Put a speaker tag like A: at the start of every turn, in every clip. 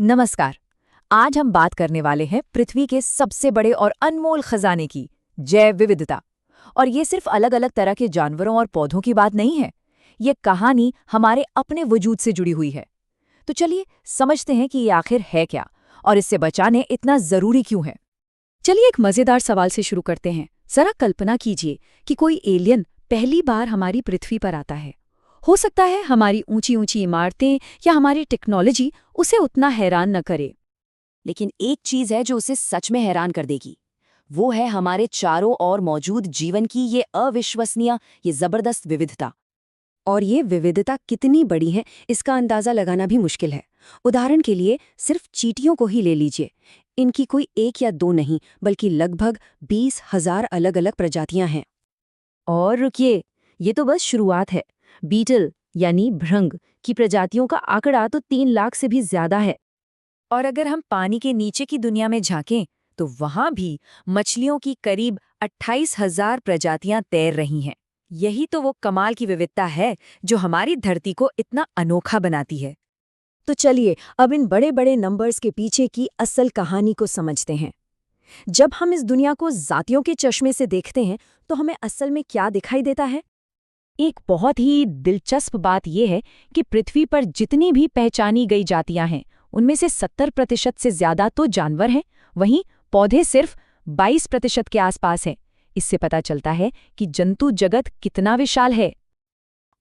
A: नमस्कार। आज हम बात करने वाले हैं पृथ्वी के सबसे बड़े और अनमोल खजाने की, जैव विविधता। और ये सिर्फ अलग अलग तरह के जानवरों और पौधों की बात नहीं है। ये कहानी हमारे अपने वजूद से जुड़ी हुई है। तो चलिए समझते हैं कि ये आखिर है क्या और इससे बचाने इतना जरूरी क्यों है।
B: चलिए एक मजेदार सवाल से शुरू करते हैं। जरा कल्पना कीजिए कि कोई एलियन पहली बार हमारी पृथ्वी पर आता है। हो सकता है हमारी ऊंची ऊंची इमारतें या हमारी टेक्नोलॉजी उसे उतना हैरान न करे।
A: लेकिन एक चीज है जो उसे सच में हैरान कर देगी। वो है हमारे चारों ओर मौजूद जीवन की ये अविश्वसनीय, ये जबरदस्त विविधता।
B: और ये विविधता कितनी बड़ी है इसका अंदाजा लगाना भी मुश्किल है। उदाहरण के लिए सिर्फ चींटियों को ही ले लीजिए। इनकी कोई एक या दो नहीं बल्कि लगभग 20,000 अलग अलग प्रजातियां हैं।
A: और रुकिए, ये तो बस शुरुआत है। बीटल यानी भृंग की प्रजातियों का आंकड़ा तो 3 लाख से भी ज्यादा है। और अगर हम पानी के नीचे की दुनिया में झांकें तो वहां भी मछलियों की करीब 28,000 प्रजातियां तैर रही हैं। यही तो वो कमाल की विविधता है जो हमारी धरती को इतना अनोखा बनाती है।
B: तो चलिए अब इन बड़े बड़े नंबर्स के पीछे की असल कहानी को समझते हैं। जब हम इस दुनिया को जातियों के चश्मे से देखते हैं तो हमें असल में क्या दिखाई देता है? एक बहुत ही दिलचस्प बात यह है कि पृथ्वी पर जितनी भी पहचानी गई जातियां हैं उनमें से 70% से ज्यादा तो जानवर हैं, वहीं पौधे सिर्फ 22% के आसपास हैं। इससे पता चलता है कि जंतु जगत कितना विशाल है।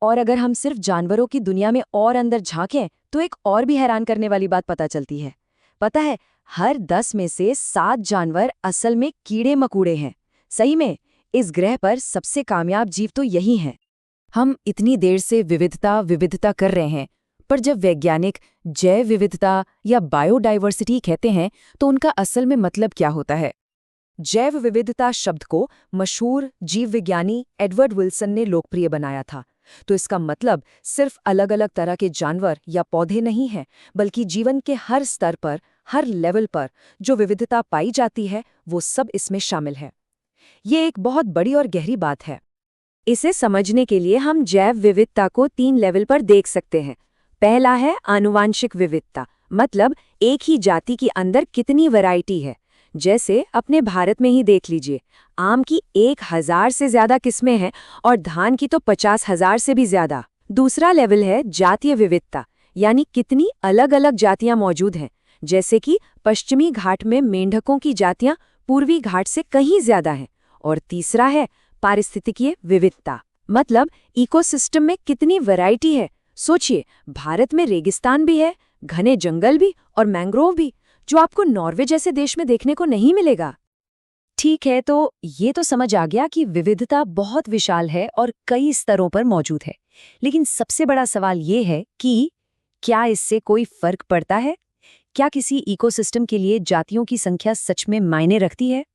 B: और अगर हम सिर्फ जानवरों की दुनिया में और अंदर झांकें तो एक और भी हैरान करने वाली बात पता चलती है। पता है, हर 10 में से 7 जानवर असल में कीड़े मकोड़े हैं। सही में इस ग्रह पर सबसे कामयाब जीव तो यही हैं।
A: हम इतनी देर से विविधता विविधता कर रहे हैं, पर जब वैज्ञानिक जैव विविधता या बायोडाइवर्सिटी कहते हैं तो उनका असल में मतलब क्या होता है? जैव विविधता शब्द को मशहूर जीव विज्ञानी एडवर्ड विल्सन ने लोकप्रिय बनाया था। तो इसका मतलब सिर्फ अलग अलग तरह के जानवर या पौधे नहीं हैं, बल्कि जीवन के हर स्तर पर, हर लेवल पर जो विविधता पाई जाती है वो सब इसमें शामिल है। ये एक बहुत बड़ी और गहरी बात है।
B: इसे समझने के लिए हम जैव विविधता को 3 लेवल पर देख सकते हैं। पहला है आनुवांशिक विविधता, मतलब एक ही जाति के अंदर कितनी वैरायटी है। जैसे अपने भारत में ही देख लीजिए, आम की 1,000 से ज्यादा किस्में हैं और धान की तो 50,000 से भी ज्यादा। दूसरा लेवल है जातीय विविधता, यानी कितनी अलग अलग जातियां मौजूद हैं। जैसे कि पश्चिमी घाट में मेंढकों की जातियां पूर्वी घाट से कहीं ज्यादा हैं। और तीसरा है पारिस्थितिकीय विविधता, मतलब इकोसिस्टम में कितनी वैरायटी है। सोचिए, भारत में रेगिस्तान भी है, घने जंगल भी और मैंग्रोव भी, जो आपको नॉर्वे जैसे देश में देखने को नहीं मिलेगा। ठीक है, तो ये तो समझ आ गया कि विविधता बहुत विशाल है और कई स्तरों पर मौजूद है। लेकिन सबसे बड़ा सवाल ये है कि क्या इससे कोई फर्क पड़ता है? क्या किसी इकोसिस्टम के लिए जातियों की संख्या सच में मायने रखती है?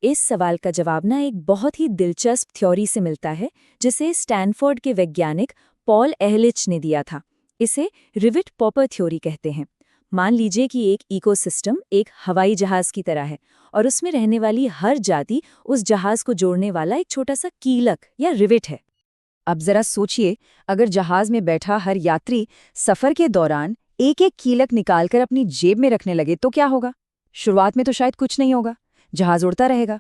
B: इस सवाल का जवाब ना एक बहुत ही दिलचस्प थ्योरी से मिलता है, जिसे स्टैनफोर्ड के वैज्ञानिक पॉल एहलिच ने दिया था। इसे रिविट पॉपर थ्योरी कहते हैं। मान लीजिए कि एक इकोसिस्टम एक हवाई जहाज की तरह है और उसमें रहने वाली हर जाति उस जहाज को जोड़ने वाला एक छोटा सा कीलक या रिविट है। अब जरा सोचिए, अगर जहाज में बैठा हर यात्री सफर के दौरान एक एक कीलक निकालकर अपनी जेब में रखने लगे तो क्या होगा? शुरुआत में तो शायद कुछ नहीं होगा, जहाज उड़ता रहेगा।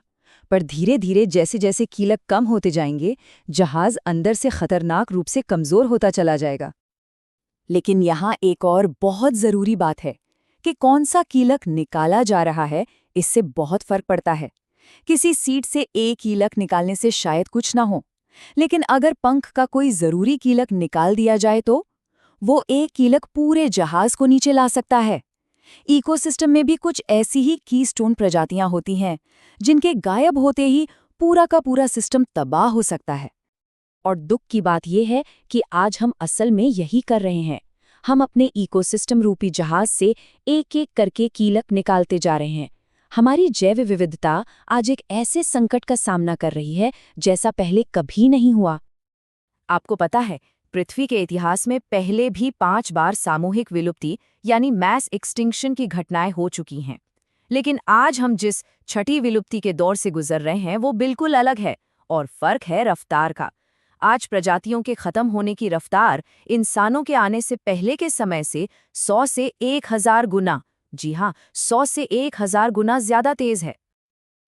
B: पर धीरे धीरे जैसे जैसे कीलक कम होते जाएंगे, जहाज अंदर से खतरनाक रूप से कमजोर होता चला जाएगा। लेकिन यहाँ एक और बहुत जरूरी बात है कि कौन सा कीलक निकाला जा रहा है, इससे बहुत फर्क पड़ता है। किसी सीट से एक कीलक निकालने से शायद कुछ ना हो, लेकिन अगर पंख का कोई जरूरी कीलक निकाल दिया जाए तो वो एक कीलक पूरे जहाज को नीचे ला सकता है। इकोसिस्टम में भी कुछ ऐसी ही कीस्टोन प्रजातियां होती हैं, जिनके गायब होते ही पूरा का पूरा सिस्टम तबाह हो सकता है। और दुख की बात यह है कि आज हम असल में यही कर रहे हैं। हम अपने इकोसिस्टम रूपी जहाज से एक एक करके कीलक निकालते जा रहे हैं। हमारी जैव विविधता आज एक ऐसे संकट का सामना कर रही है जैसा पहले कभी नहीं हुआ। आपको पता है, पृथ्वी के इतिहास में पहले भी 5 बार सामूहिक विलुप्ति यानी मैस एक्सटिंक्शन की घटनाएं हो चुकी हैं। लेकिन आज हम जिस छठी विलुप्ति के दौर से गुजर रहे हैं वो बिल्कुल अलग है, और फर्क है रफ्तार का।
A: आज प्रजातियों के खत्म होने की रफ्तार इंसानों के आने से पहले के समय से 100 से 1000 गुना, जी हाँ, 100 से 1000 गुना ज्यादा तेज है।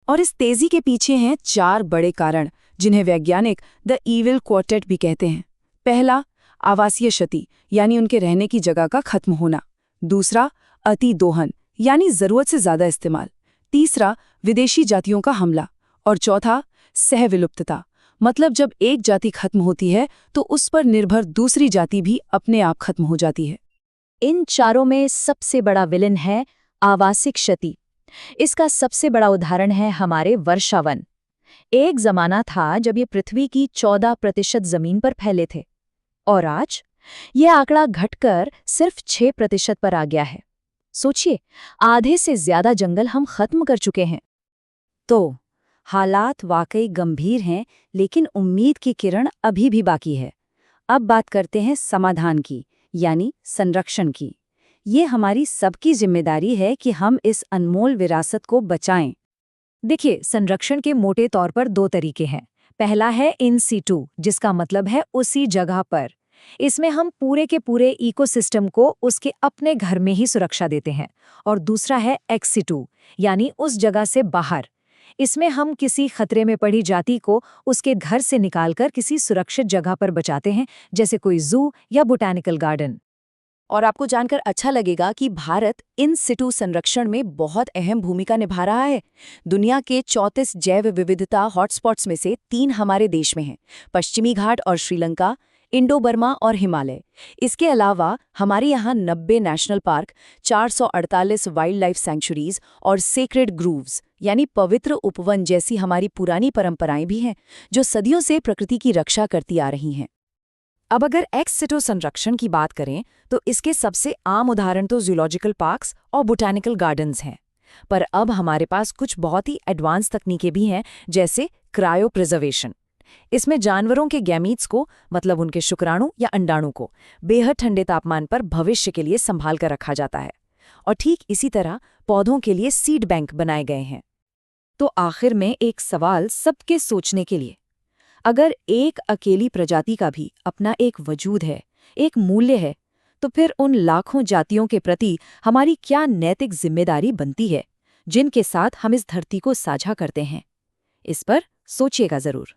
A: और इस तेजी के पीछे हैं 4 बड़े कारण, जिन्हें वैज्ञानिक द ईविल क्वार्टेट भी कहते हैं। पहला, आवासीय क्षति, यानी उनके रहने की जगह का खत्म होना। दूसरा, अति दोहन, यानी जरूरत से ज्यादा इस्तेमाल। तीसरा, विदेशी जातियों का हमला। और चौथा, सहविलुप्तता, मतलब जब एक जाति खत्म होती है तो उस पर निर्भर दूसरी जाति भी अपने आप खत्म हो जाती है।
B: इन चारों में सबसे बड़ा विलन है आवासिक क्षति। इसका सबसे बड़ा उदाहरण है हमारे वर्षावन। एक जमाना था जब ये पृथ्वी की 14% जमीन पर फैले थे, और आज ये आंकड़ा घटकर सिर्फ 6% पर आ गया है। सोचिए, आधे से ज्यादा जंगल हम खत्म कर चुके हैं। तो हालात वाकई गंभीर हैं, लेकिन उम्मीद की किरण अभी भी बाकी है। अब बात करते हैं समाधान की, यानी संरक्षण की। ये हमारी सबकी जिम्मेदारी है कि हम इस अनमोल विरासत को बचाएं। देखिए, संरक्षण के मोटे तौर पर 2 तरीके हैं। पहला है इन सीटू, जिसका मतलब है उसी जगह पर। इसमें हम पूरे के पूरे इकोसिस्टम को उसके अपने घर में ही सुरक्षा देते हैं। और दूसरा है एक्स सीटू, यानी उस जगह से बाहर। इसमें हम किसी खतरे में पड़ी जाति को उसके घर से निकालकर किसी सुरक्षित जगह पर बचाते हैं, जैसे कोई जू या बोटैनिकल गार्डन।
A: और आपको जानकर अच्छा लगेगा कि भारत इन सिटू संरक्षण में बहुत अहम भूमिका निभा रहा है। दुनिया के 34 जैव विविधता हॉटस्पॉट्स में से 3 हमारे देश में हैं: पश्चिमी घाट और श्रीलंका, इंडो बर्मा और हिमालय। इसके अलावा हमारे यहाँ 90 national park, 448 wild life sanctuaries और सेक्रेड ग्रूव्स यानी पवित्र उपवन जैसी हमारी पुरानी परंपराएं भी हैं, जो सदियों से प्रकृति की रक्षा करती आ रही हैं। अब अगर एक्स सिटू संरक्षण की बात करें तो इसके सबसे आम उदाहरण तो जूलॉजिकल पार्क्स और बोटैनिकल गार्डन्स हैं। पर अब हमारे पास कुछ बहुत ही एडवांस तकनीकें भी हैं, जैसे क्रायो प्रिजर्वेशन। इसमें जानवरों के गैमीट्स को, मतलब उनके शुक्राणु या अंडाणु को, बेहद ठंडे तापमान पर भविष्य के लिए संभाल कर रखा जाता है। और ठीक इसी तरह पौधों के लिए सीड बैंक बनाए गए हैं। तो आखिर में एक सवाल सबके सोचने के लिए, अगर एक अकेली प्रजाति का भी अपना एक वजूद है, एक मूल्य है, तो फिर उन लाखों जातियों के प्रति हमारी क्या नैतिक जिम्मेदारी बनती है, जिनके साथ हम इस धरती को साझा करते हैं? इस पर सोचिएगा जरूर।